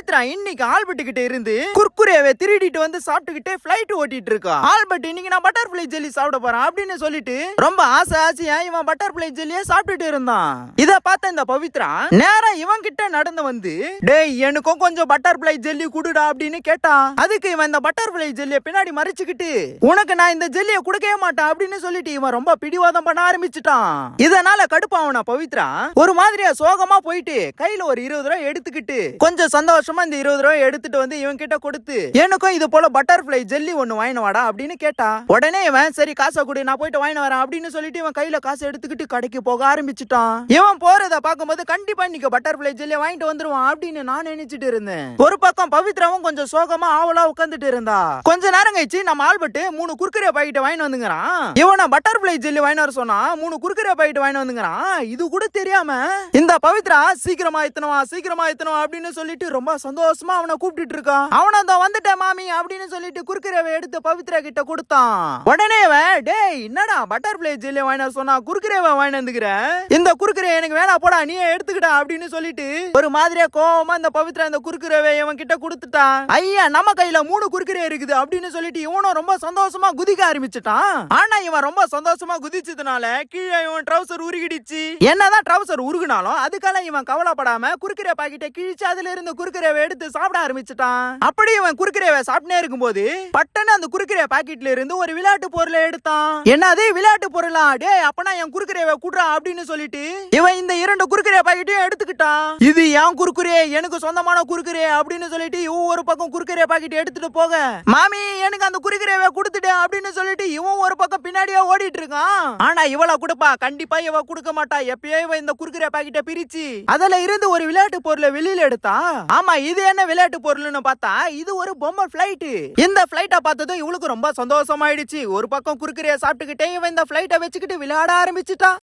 பவித்ரா இன்னைக்கு ஆல்பர்ட் கிட்ட இருந்து குர்குரேவை திருடிட்டு வந்து சாப்பிட்டுக்கிட்டே பிளைட் ஓட்டிட்டு இருக்கா. ஆல்பர்ட் இன்னைக்கு நான் பட்டர்ஃபிளை ஜெல்லி சாப்பிட போறேன் அப்படின்னு சொல்லிட்டு ரொம்ப ஆசையா இவன் பட்டர்ஃபிளை ஜெல்லியை சாப்பிட்டுட்டு இருந்தான். இத பார்த்த இந்த பவித்ரா நேரா இவன் கிட்ட நடந்து வந்து, டேய் எனக்கும் கொஞ்சம் பட்டர்ஃபிளை ஜெல்லி குடுடா அப்படின்னு கேட்டான். அதுக்கு இவன் இந்த பட்டர்ஃபிளை ஜெல்லியை பின்னாடி மறைச்சுக்கிட்டு, உனக்கு நான் இந்த ஜெல்லியை கொடுக்கவே மாட்டேன் அப்படின்னு சொல்லிட்டு இவன் ரொம்ப பிடிவாதம் பண்ண ஆரம்பிச்சுட்டான். இதனால கடுப்பாவன பவித்ரா ஒரு மாதிரியா சோகமா போயிட்டு கையில ஒரு 20 ரூபாய் எடுத்துக்கிட்டு கொஞ்சம் சந்தோஷமா இந்த 20 ரூபாய் எடுத்துட்டு வந்து இவன் கிட்ட கொடுத்து, எனக்கும் இது போல பட்டர்ஃபிளை ஜெல்லி ஒண்ணு வாங்கின வாடா அப்படின்னு கேட்டா. உடனே இவன் சரி காசை கொடு நான் போயிட்டு வாங்கின வரேன் அப்படின்னு சொல்லிட்டு இவன் கையில காசை எடுத்துக்கிட்டு கடைக்கு போக ஆரம்பிச்சுட்டான். இவன் போறத பாக்கும்போது கண்டிப்பா இன்னைக்கு பட்டர்ஃபிளை ஜெல்லி வாங்கிட்டு வந்துருவான் அப்படின்னு நான் நினைச்சிட்டு இருந்தேன். ஒரு பக்கம் பவித்ராவும் கொஞ்சம் சோகமா ஆவலா உட்கார்ந்துட்டு இருந்தா. கொஞ்ச நேரம் கழிச்சு நம்ம ஆல்பர்ட் 3 குர்குரே பாக்கெட் வாங்கிட்டு வந்துங்கறான். இவன பட்டர்ஃபிளை ஜெல்லி வாங்கிட்டு வர சொன்னா 3 குர்குரே பாக்கெட் வாங்கிட்டு வந்துங்கறான். இது கூட தெரியாம இந்த பவித்ரா சீக்கிரமா எத்தணும் அப்படின்னு சொல்லிட்டு ரொம்ப சந்தோஷமா அவனை கூப்பிட்டு இருக்கான். அவன தான் வந்துட்டேன் மாமி அப்படின்னு சொல்லிட்டு குர்குரேவை எடுத்து பவித்ரா கிட்ட கொடுத்தான். உடனே டேய் என்னடா பட்டர்ஃபிளை ஜெல்லி வாங்கிட்டு சொன்னா குர்குரேவை வாங்கிட்டு வந்துக்கிற, இந்த குர்குரே எனக்கு வேணா போடா நீ எடுத்துக்கிட்டா அப்படின்னு சொல்லிட்டு ஒரு மாதிரியா கோவமா இந்த பவித்ரா இந்த குர்குரேவை இவன் கிட்ட கொடுத்துட்டான். ஐயா நம்ம கையில 3 குர்குரே இருக்குது அப்படின்னு சொல்லிட்டு இவனும் ரொம்ப சந்தோஷமா குதிக்க ஆரம்பிச்சுட்டான். ஆனா இவன் ரொம்ப சந்தோஷமா குதிச்சதுனால கீழே இவன் ட்ரவுசர் உருகிடுச்சு. என்னதான் ட்ரவுசர் உருகுனாலும் அதுக்கால இவன் கவலைப்படாம குர்குரே பாக்கெட்டை கிழிச்சு அதுல இருந்து குர்குரேவை எடுத்து சாப்பிட ஆரம்பிச்சுட்டான். அப்படி இவன் குர்குரேவை சாப்பிட்டே இருக்கும்போது பட்டன்னு அந்த குர்குரே பாக்கெட்ல இருந்து ஒரு விளையாட்டு பொருளை எடுத்தான். என்னது விளையாட்டு பொருளா, டேய் அப்பனா என் குர்குரேவை குடுறா அப்படின்னு சொல்லிட்டு இவன் இந்த 2 குர்குரே பாக்கெட்டையும் எடுத்துக்கிட்டான். இது என் குர்குரே, எனக்கு சொந்தமான குர்குரே அப்படின்னு சொல்லிட்டு இவன் ஒரு பக்கம் குர்குரே பாக்கெட் எடுத்துட்டு போக, மாமி எனக்கு அந்த குர்குரேவை கொடுத்துட்டு அப்படின்னு சொல்லிட்டு இவன் ஒரு பக்கம் பின்னாடியே ஓடிட்டு இருக்கான். ஆனா இவள கொடுப்பா கண்டிப்பா இவ கொடுக்க மாட்டா. எப்பயோ இவ இந்த குர்குரே பாக்கெட்டை பிரிச்சு அதுல இருந்து ஒரு விளையாட்டு பொருளை வெளியில எடுத்தா. ஆமா இது என்ன விளையாட்டு பொருள்னு பார்த்தா இது ஒரு பொம்மை பிளைட். இந்த பிளைட்டை பார்த்ததும் இவளுக்கு ரொம்ப சந்தோஷமாயிடுச்சு. ஒரு பக்கம் குர்குரே சாப்பிட்டுக்கிட்டே இவன் இந்த பிளைட்டை வச்சுக்கிட்டு விளையாட ஆரம்பிச்சுட்டான்.